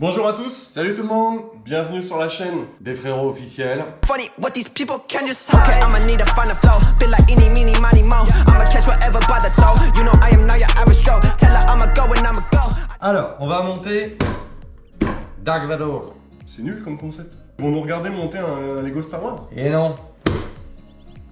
Bonjour à tous, Salut tout le monde, bienvenue sur la chaîne des frérots officiels. Funny what these people can just okay. I'ma need to find a flow. Feel like eeny, meeny, miny, mo. I'ma catch whatever by the toe. You know I am not your average Joe. Tell her I'ma go and I'ma go. Alors, on va monter Dark Vador. C'est nul comme concept. Ils vont nous regarder monter un Lego Star Wars. Et non,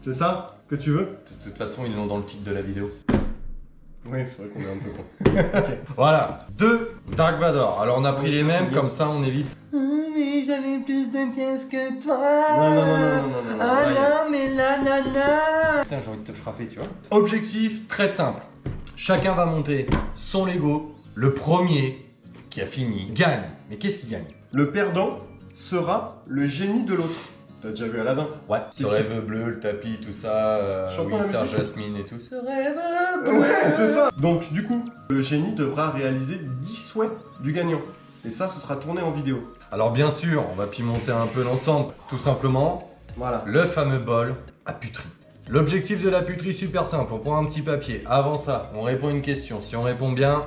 C'est ça que tu veux? de toute façon ils l'ont dans le titre de la vidéo. Oui, c'est vrai qu'on est un peu con. Voilà, deux Dark Vador. Alors on a pris Oui, les ça, mêmes, c'est bien. comme ça on évite. Mais j'avais plus de pièces que toi. Non. Ah Ouais. non, mais là, nana. Putain, j'ai envie de te frapper, tu vois. Objectif très simple. Chacun va monter son Lego. Le premier qui a fini gagne. Mais qu'est-ce qu'il gagne? Le perdant sera le génie de l'autre. T'as déjà vu Aladdin? Ouais, ce Si, si. rêve bleu, le tapis, tout ça, Chante-moi la Sir musique. Jasmine et tout. Ce rêve bleu. Ouais, c'est ça. Donc du coup, le génie devra réaliser 10 souhaits du gagnant. Et ça, ce sera tourné en vidéo. Alors bien sûr, on va pimenter un peu l'ensemble. Tout simplement, Voilà. le fameux bol à puterie. L'objectif de la puterie, super simple. On prend un petit papier. Avant ça, on répond une question. Si on répond bien,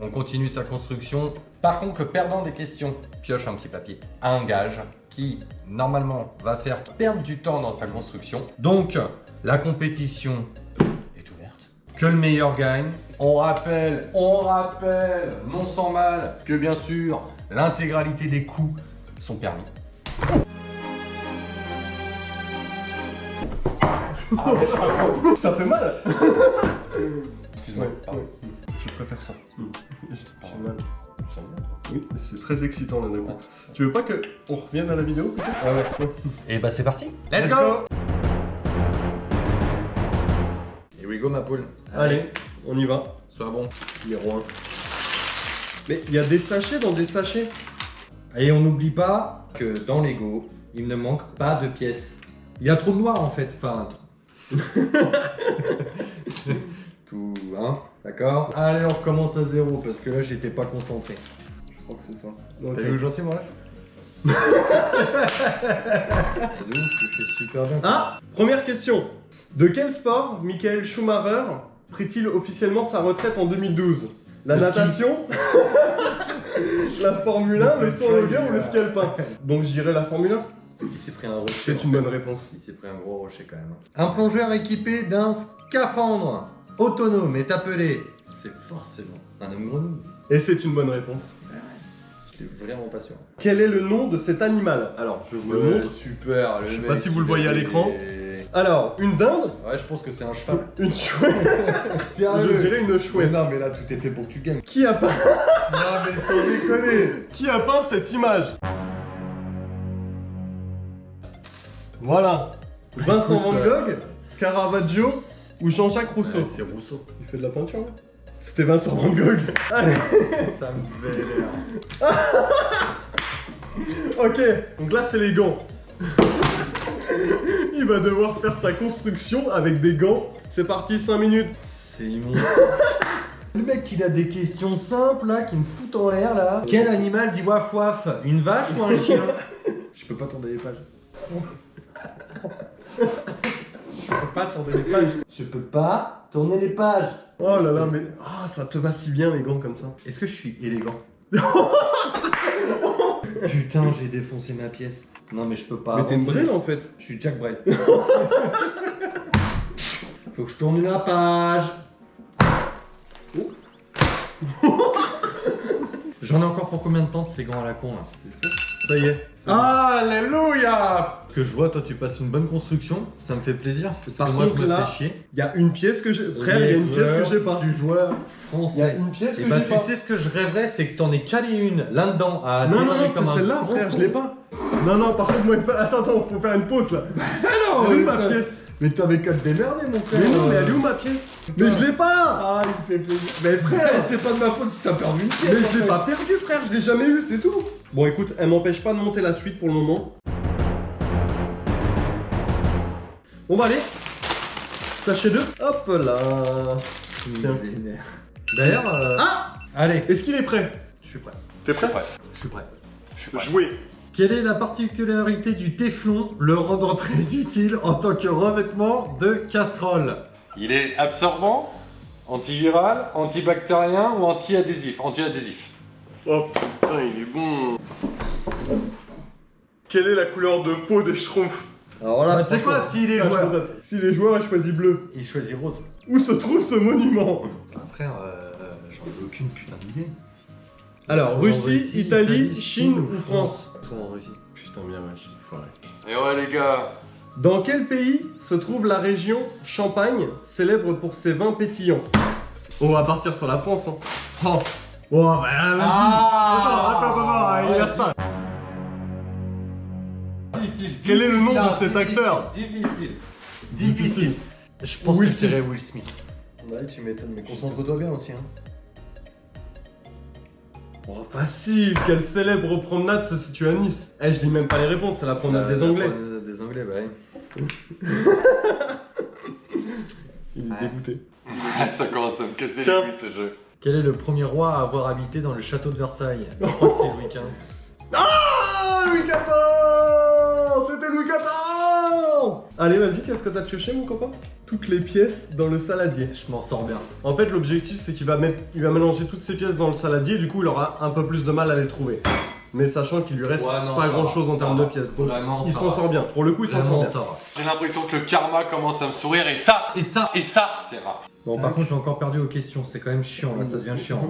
on continue sa construction. Par contre, le perdant des questions pioche un petit papier à un gage qui, normalement, va faire perdre du temps dans sa construction. Donc, la compétition est ouverte. Que le meilleur gagne. On rappelle, non sans mal, que bien sûr, l'intégralité des coups sont permis. Ça fait mal. Excuse-moi. pardon. Je préfère ça. J'ai mal. Ça me vient. Oui, c'est très excitant là d'un coup. Tu veux pas que on revienne à la vidéo peut-être? Ah ouais. Et bah c'est parti. Let's go. Here we go ma poule. Allez, on y va. Sois bon. Numéro 1. Mais il y a des sachets dans des sachets. Et on n'oublie pas que dans Lego, il ne manque pas de pièces. Il y a trop de noir en fait. Enfin. Tout, hein. D'accord. Allez, on recommence à zéro parce que là j'étais pas concentré. Je crois que c'est ça. T'as vu où j'en suis moi? De ouf, tu fais super bien. Ah, première question. De quel sport Michael Schumacher prit-il officiellement sa retraite en 2012? La Le ski. natation, la Formule 1, le saut en longueur ou le ski alpin? Donc je dirais la Formule 1. Il s'est pris un rocher. C'est une bonne réponse. Il s'est pris un gros rocher quand même. Un plongeur équipé d'un scaphandre autonome est appelé. C'est forcément un homme grenouille. Et c'est une bonne réponse. J'étais vraiment pas sûr. Quel est le nom de cet animal? Alors, je vous le montre. super. Je sais pas si vous le voyez à l'écran. Alors, une dinde, Ouais, je pense que c'est un cheval. une chouette, je dirais une chouette. non, mais là, tout est fait pour que tu gagnes. Qui a peint, Non, mais sans déconner. qui a peint cette image? Voilà. Vincent Van Gogh, Caravaggio ou Jean-Jacques Rousseau? C'est Rousseau. Il fait de la peinture là? C'était Vincent Van Gogh. Allez. Ça me fait l'air. Ok, donc là c'est les gants. Il va devoir faire sa construction avec des gants. C'est parti, 5 minutes. C'est immonde. Le mec, il a des questions simples là qui me foutent en l'air là. Quel animal dit waf waf? Une vache ou un chien? Je peux pas tourner les pages. Je peux pas tourner les pages. Je peux pas tourner les pages. Oh là là, mais ah, ça te va si bien les gants comme ça. Est-ce que je suis élégant? Putain, j'ai défoncé ma pièce. Non mais je peux pas. Mais t'es une avancer. brille en fait. Je suis Jack Braid. Faut que je tourne la page. J'en ai encore pour combien de temps de ces gants à la con là? C'est ça. Ça y est. Alléluia! Ce que je vois, toi tu passes une bonne construction, ça me fait plaisir. Parce Par que moi je contre, me là, fais chier. Il y a une pièce que j'ai. Frère, il y a une pièce que j'ai pas. Du joueur Il y a français. une pièce Et que bah j'ai tu pas. sais ce que je rêverais, c'est que t'en aies calé une là-dedans à Non, non, démarrer non, comme c'est un celle-là, gros frère, je con. l'ai pas. Non, non, par contre, moi, attends, faut faire une pause là. Non, Elle est où mais ma t'as- pièce? Mais t'avais qu'à te démerder mon frère. Mais non, mais elle est où ma pièce? Mais je l'ai pas. Ah, il me fait plaisir. Mais frère, C'est pas de ma faute si t'as perdu une pièce. mais en je l'ai fait. pas perdu, frère, je l'ai jamais eu, c'est tout. Bon, écoute, elle m'empêche pas de monter la suite pour le moment. Bon, bah allez. Sachet 2. Hop là. Il Tiens. me vénère. D'ailleurs, Ah, allez, est-ce qu'il est prêt? je suis prêt. T'es prêt? Je suis prêt. Jouer. Quelle est la particularité du téflon le rendant très utile en tant que revêtement de casserole? Il est absorbant, antiviral, antibactérien ou anti-adhésif? Anti-adhésif. Oh putain, il est bon. Quelle est la couleur de peau des Schtroumpfs? Alors là, Bah, tu sais quoi, s'il est joueur, si les joueurs aient choisi bleu, il choisit rose. où se trouve ce monument? Bah, frère, j'en ai aucune putain d'idée. Alors, En Russie, Italie, Chine ou France? Se trouve en Russie. Putain, bien wesh, foiré. Et ouais, les gars. Dans quel pays se trouve la région Champagne, célèbre pour ses vins pétillants? On va partir sur la France, hein. Oh, bah là, vas-y. Attends, il y a ça. Difficile. Quel est le nom de cet acteur? Difficile. Je pense Will que je dirais Smith. Will Smith. Ouais, tu m'étonnes, mais concentre-toi bien aussi. Hein. Oh, facile, quelle célèbre promenade se situe à Nice? Eh, je lis même pas les réponses, c'est la promenade des Anglais. Des Anglais, bah oui. Il est dégoûté. Ça commence à me casser Tiens. les couilles ce jeu. Quel est le premier roi à avoir habité dans le château de Versailles? Je crois que c'est Louis XV. Ah, Louis XIV! C'était Louis XIV! Allez, vas-y, qu'est-ce que t'as pioché, mon copain? Toutes les pièces dans le saladier. Je m'en sors bien. En fait, l'objectif, c'est qu'il va mélanger toutes ces pièces dans le saladier, du coup, il aura un peu plus de mal à les trouver. Mais sachant qu'il lui reste Ouais, non, pas ça grand chose va, en ça termes va. de pièces. Donc, Vraiment, il ça s'en va. sort bien. Pour le coup, il s'en sort Vraiment, bien. ça va. J'ai l'impression que le karma commence à me sourire et ça, c'est rare. Bon, par contre, j'ai encore perdu aux questions. C'est quand même chiant, là, ça devient chiant.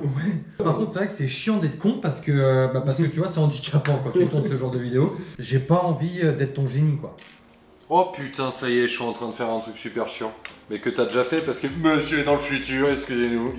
Par contre, c'est vrai que c'est chiant d'être con parce que tu vois, c'est handicapant quand tu tournes ce genre de vidéo. J'ai pas envie d'être ton génie, quoi. Oh putain, ça y est, je suis en train de faire un truc super chiant. Mais que t'as déjà fait parce que monsieur est dans le futur, excusez-nous.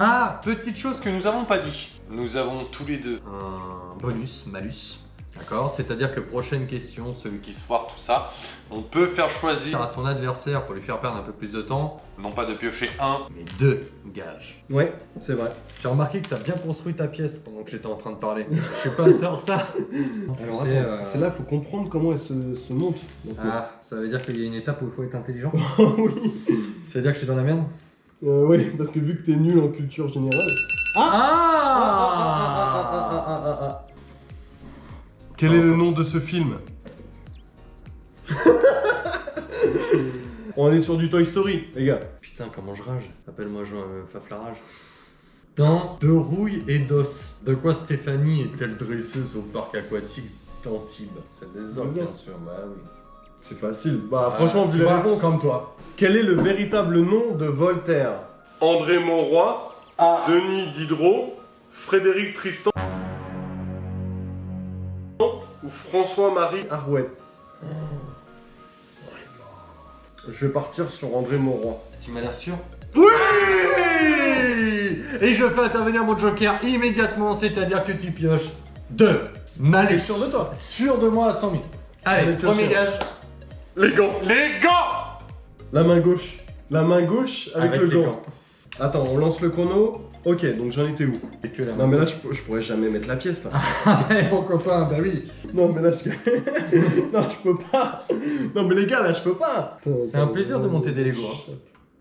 Ah, Petite chose que nous avons pas dit. Nous avons tous les deux un bonus, malus. D'accord, c'est-à-dire que prochaine question, celui qui qui se foire tout ça. On peut faire choisir, à son adversaire pour lui faire perdre un peu plus de temps, non pas de piocher un, mais 2 gages. Ouais, c'est vrai. J'ai remarqué que t'as bien construit ta pièce pendant que j'étais en train de parler. Je suis pas assez en retard. Alors, Tu sais, attends, parce que c'est là, il faut comprendre comment elle se monte. Donc, Ah, ça veut dire qu'il y a une étape où il faut être intelligent. oui. Ça veut dire que je suis dans la merde. Oui, parce que vu que t'es nul en culture générale. Ah, Quel est le nom de ce film? On est sur du Toy Story, les gars. Putain, comment je rage. Appelle-moi Faflarage. Dans De rouille et d'os. De quoi Stéphanie est-elle dresseuse au parc aquatique d'Antibes? C'est des orques, bien sûr, bah oui. C'est facile. Bah, franchement, vu tu les vois, réponses. comme toi. Quel est le véritable nom de Voltaire? André Monroy, Denis Diderot, Frédéric Tristan ou François-Marie Arouet? Je vais partir sur André Monroy. Tu m'as l'air sûr? Oui! Et je fais intervenir mon joker immédiatement, c'est-à-dire que tu pioches 2 malus. T'es sûr de toi? Sûr de moi à 100 000. Allez, Allez, premier piocher. gage. Les gants. les gars. La main gauche. La main gauche avec, le les gant. gants. Attends, on lance le chrono. Ok, donc j'en étais où? C'est que la Non mais là je pourrais jamais mettre la pièce là. Eh, mon copain, bah oui. Non mais là je... non je peux pas. Non mais les gars là je peux pas. C'est un plaisir de monter des Lego, hein.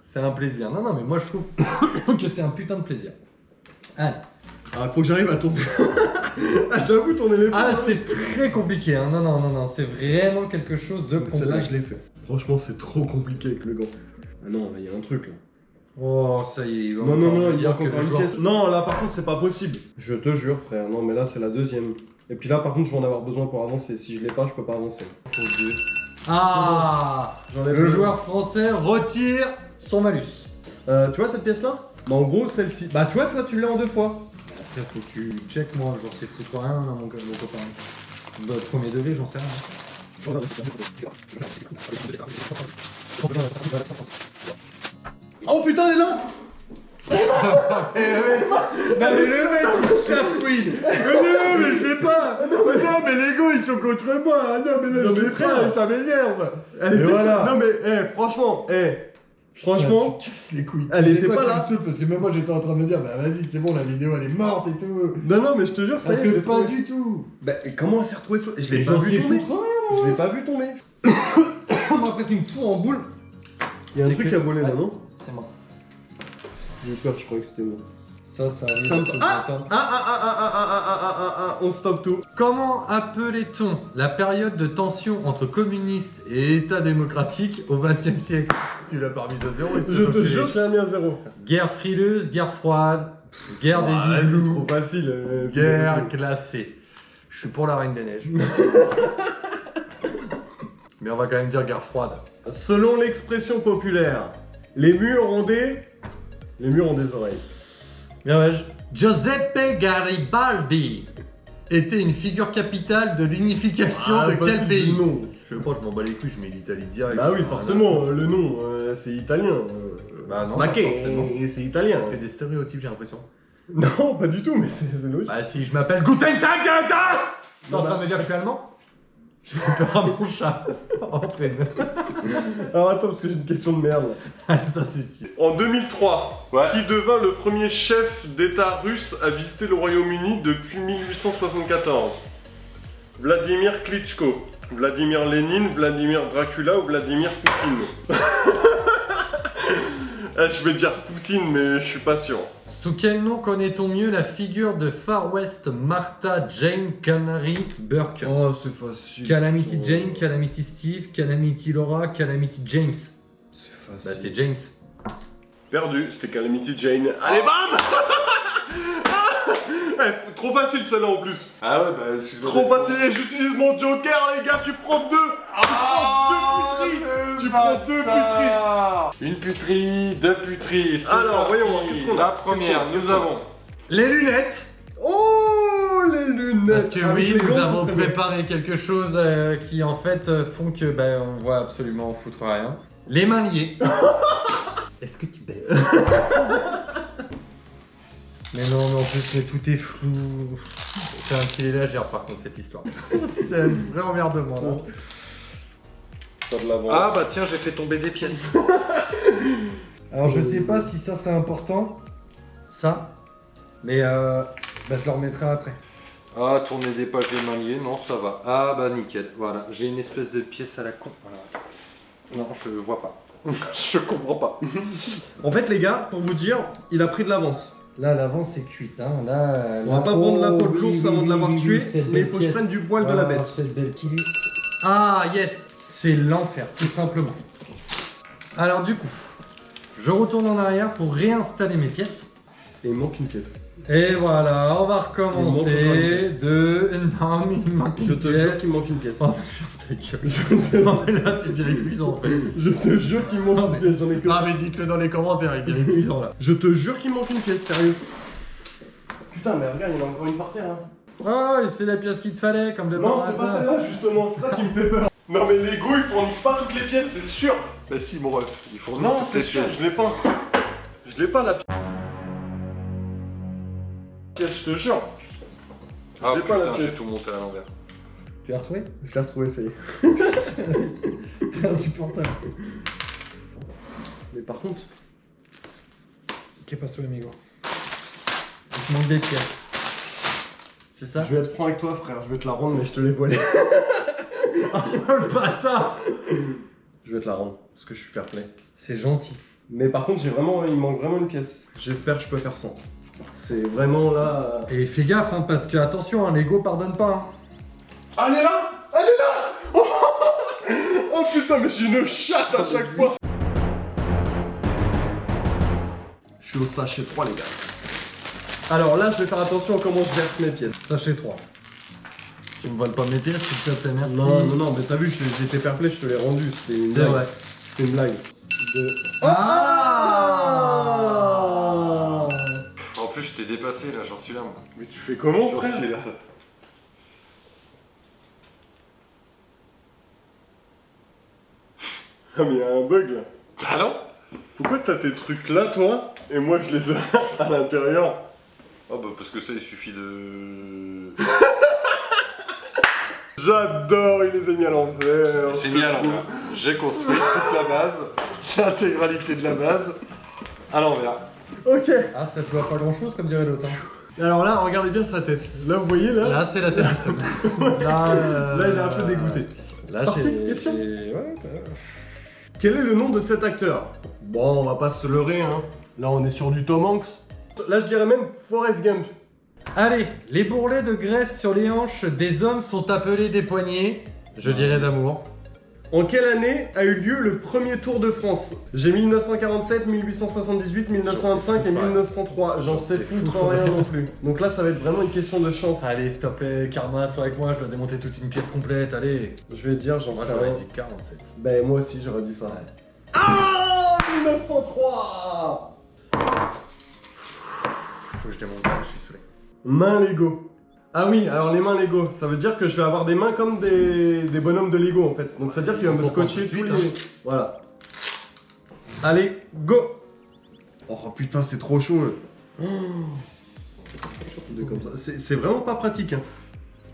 C'est un plaisir. Non, non, mais moi je trouve que c'est un putain de plaisir. Allez. Ah faut que j'arrive à tourner. Ah j'avoue tourner les Ah, bras. c'est très compliqué, hein. Non, non, non, non, c'est vraiment quelque chose de complexe. Celle-là je l'ai fait. Franchement c'est trop compliqué avec le gant. Ah non il y a un truc là. Oh, ça y est, il va Non, encore non, non, me il y a dire que encore le une joueur- pièce. Non, là par contre, c'est pas possible. Je te jure, frère. Non, mais là, c'est la deuxième. Et puis là, par contre, je vais en avoir besoin pour avancer. Si je l'ai pas, je peux pas avancer. Faut deux. Ah, J'enlève le joueur français retire son malus. Tu vois cette pièce-là? Bah, en gros, celle-ci. Bah, tu vois, toi, tu l'as en deux fois. Après, faut que tu check, moi, j'en sais foutre rien, là, mon copain. Bah, premier degré, j'en sais rien. Oh putain, elle est là! Bah, mais le mec, il chafouine. Non, mais je l'ai pas. Non, mais les gars, ils sont contre moi. Non, mais là, Non, je mais l'ai frère. pas, ça m'énerve. Elle Et était voilà. Non, mais, franchement, franchement. Putain, tu casses les couilles. Elle Tu sais était quoi, pas tu là. me saoules parce que même moi, j'étais en train de me dire, bah vas-y, c'est bon, la vidéo, elle est morte et tout. Non, non, mais je te jure, ça y est, je Que l'ai pas trouvé. du tout. Bah, comment elle s'est retrouvée sous... Je l'ai Mais pas j'en vu sais tomber. foutre rien. Je l'ai pas vu tomber. Moi, après, c'est une fou en boule. Il y a un C'est truc que- à voler là, Ouais. non? C'est mort. J'ai eu peur, je croyais que c'était moi. Ça arrive. Ça me- tout le Ah temps. On stoppe tout. Comment appelait-on la période de tension entre communistes et État démocratique au XXe siècle? Tu l'as pas remis à zéro, Je te jure, je l'ai mis à zéro. Guerre frileuse, guerre froide, Guerre des Ah, igloos. c'est trop facile. Guerre glacée. Je suis pour la Reine des Neiges. Mais on va quand même dire guerre froide. Selon l'expression populaire, les murs ont des oreilles. Bien ouais. Giuseppe Garibaldi était une figure capitale de l'unification de quel pays? Non. Je sais pas, je m'en bats les couilles, je mets l'Italie direct. Bah oui, forcément, le nom, c'est italien. Bah non, Maquet, pas forcément. c'est italien. On fait des stéréotypes, j'ai l'impression. Non, pas du tout, mais c'est logique. Bah si je m'appelle Guten Tag, das! T'es en train de me dire que je suis allemand? J'ai fait peur à mon chat. Entraîne. Alors attends, parce que j'ai une question de merde. Ça c'est stylé. En 2003, Ouais. qui devint le premier chef d'État russe à visiter le Royaume-Uni depuis 1874? Vladimir Klitschko, Vladimir Lénine, Vladimir Dracula ou Vladimir Poutine? Je vais dire Poutine, mais je suis pas sûr. Sous quel nom connaît-on mieux la figure de Far West Martha Jane Canary Burke? Oh, c'est facile. Calamity Jane, Calamity Steve, Calamity Laura, Calamity James. C'est facile. Bah c'est James. Perdu, c'était Calamity Jane. Allez, bam. Trop facile celle-là en plus. Ah ouais, bah excuse-moi. Trop facile, et j'utilise mon joker, les gars, tu prends deux. Tu prends deux puteries. Une puterie, deux puteries. C'est Alors, parti. voyons, qu'est-ce qu'on a? La première, Qu'est-ce nous qu'on a avons. Les lunettes. Oh, les lunettes. Parce que Avec oui, les nous gants, avons ça serait bien. préparé quelque chose qui en fait font que on voit absolument foutre rien. Les mains liées. Est-ce que tu baises? Mais non, mais en plus, mais tout est flou. C'est un pied légère par contre cette histoire. C'est un vrai emmerdement là. Pas de l'avant. Ah bah tiens, j'ai fait tomber des pièces. Alors je sais pas si ça c'est important, ça, mais bah, je le remettrai après. Ah, tourner des pages les mains liées, non, ça va. Ah bah nickel, voilà. J'ai une espèce de pièce à la con. Voilà. Non, je vois pas. Je comprends pas. En fait, les gars, pour vous dire, il a pris de l'avance. Là l'avance est cuite, hein. Là, On va pas prendre la peau de l'ours avant de l'avoir tué, mais il faut que je prenne du poil de la bête. Cette belle qui lui. Ah yes, c'est l'enfer, tout simplement. Alors du coup, je retourne en arrière pour réinstaller mes pièces. Et il manque une pièce. Et voilà, on va Il manque encore une recommencer pièce. de... Non mais il manque une Je te pièce. jure qu'il manque une pièce. Oh, ta gueule. Non mais là tu dirais cuisant en fait. Je te jure qu'il manque Non, une mais- pièce, j'en ai que... Ah mais dites-le dans les commentaires, il dirait cuisant là. Je te jure qu'il manque une pièce, sérieux. Putain, mais regarde, il y en a encore une par terre. Hein. Oh, et c'est la pièce qu'il te fallait, comme de Non, par c'est pas hasard. celle-là, justement, c'est ça qui me fait peur. Non, mais Lego, ils fournissent pas toutes les pièces, c'est sûr. Bah si, mon ref, il faut Non, c'est sûr, je l'ai pas. Je l'ai pas, la pièce, je te jure. Ah Je l'ai pas, la putain, j'ai pièce. tout monté à l'envers. Tu l'as retrouvé? Je l'ai retrouvé, ça y est. T'es insupportable. Mais par contre... Qu'est passé, amigo? Il te manque des pièces. C'est ça? Je vais être franc avec toi, frère, je vais te la rendre, mais je te l'ai volée. Oh le bâtard! Je vais te la rendre, parce que je suis fair play. C'est gentil. Mais par contre, il manque vraiment une pièce. J'espère que je peux faire sans. C'est vraiment là... Et fais gaffe, hein, parce que attention, hein, Lego pardonne pas. Hein. Ah, elle est là! Elle est là! Oh putain, mais j'ai une chatte à chaque fois! Je suis au sachet 3, les gars. Alors là, je vais faire attention à comment je verse mes pièces. Sachet 3. Tu me voles pas mes pièces, s'il te plaît, merci. Non, mais t'as vu, j'étais fair play, je te l'ai rendu. C'était une C'est blague. vrai. C'était une blague. Ah! En plus, je t'ai dépassé là, j'en suis là moi. Mais tu fais comment, J'en frère? suis là. Ah, mais il y a un bug là. Ah non? Pourquoi t'as tes trucs là, toi, et moi je les ai à l'intérieur? Ah bah parce que ça, il suffit de... J'adore, il les a mis à l'envers. Génial, c'est cool. hein. J'ai construit toute la base, l'intégralité de la base, à l'envers. Ok. Ah, ça te voit pas grand chose, comme dirait l'autre. Hein. Alors là, regardez bien sa tête. Là, vous voyez, là. Là, c'est la tête du seul. Là, il est un peu dégoûté. Là, Parti, j'ai... question. Ouais, Quel est le nom de cet acteur? Bon, on va pas se leurrer, hein. Là, on est sur du Tom Hanks. Là, je dirais même Forrest Gump. Allez, les bourrelets de graisse sur les hanches des hommes sont appelés des poignets, je dirais d'amour. En quelle année a eu lieu le premier Tour de France? J'ai 1947, 1878, 1925 et 1903. J'en sais foutre rien non plus. Donc là, ça va être vraiment une question de chance. Allez, s'il te plaît, Karma, sois avec moi, je dois démonter toute une pièce complète, allez. Je vais te dire, j'en Moi, sais j'aurais rien. dit 47. Ben moi aussi, j'aurais dit ça. Ouais. Ah 1903. Faut que je démonte tout, je suis saoulé. Main Lego. Ah oui, alors les mains Lego, ça veut dire que je vais avoir des mains comme des bonhommes de Lego en fait. Donc ça veut dire qu'il va me scotcher tous les... Voilà. Allez, go. Oh putain, c'est trop chaud. Comme ça. C'est vraiment pas pratique. Hein.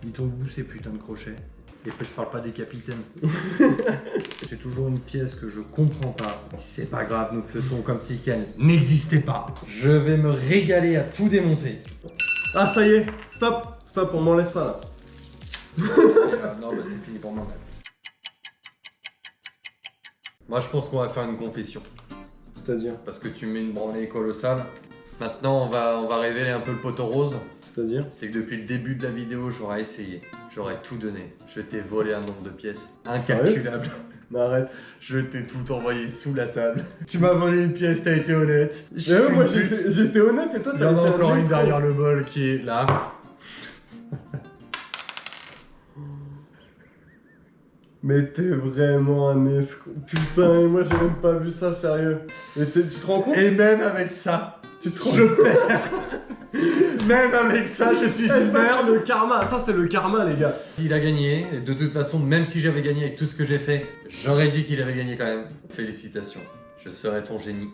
Dis-toi où ces putains de crochets. Et puis je parle pas des capitaines. C'est toujours une pièce que je comprends pas. C'est pas grave, nous faisons comme si qu'elle n'existait pas. Je vais me régaler à tout démonter. Ah ça y est, stop, stop, on m'enlève ça là. Non, bah c'est fini pour moi. Moi je pense qu'on va faire une confession. C'est-à-dire Parce que tu mets une branlée colossale. Maintenant on va révéler un peu le poteau rose. C'est-à-dire C'est que depuis le début de la vidéo j'aurais essayé. J'aurais tout donné. Je t'ai volé un nombre de pièces incalculable. Mais arrête. Je t'ai tout envoyé sous la table. Tu m'as volé une pièce, t'as été honnête. Mais ouais, moi j'étais honnête et toi Il y t'as en a été encore un une escroc. derrière le bol qui est là. Mais t'es vraiment un escroc. Putain, et moi j'ai même pas vu ça, sérieux. Et tu te rends compte? Et même avec ça, Tu te rends je perds. Même avec ça, je suis Eh, une ça, merde. c'est le karma, ça c'est le karma les gars. Il a gagné, et de toute façon, même si j'avais gagné avec tout ce que j'ai fait, j'aurais dit qu'il avait gagné quand même. Félicitations, je serai ton génie.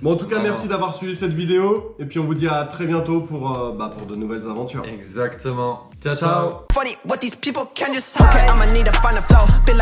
Bon en tout cas merci d'avoir suivi cette vidéo. Et puis on vous dit à très bientôt pour de nouvelles aventures. Exactement. Ciao, Ciao. Funny what these people can just okay, I'ma need to find a flow. Feel like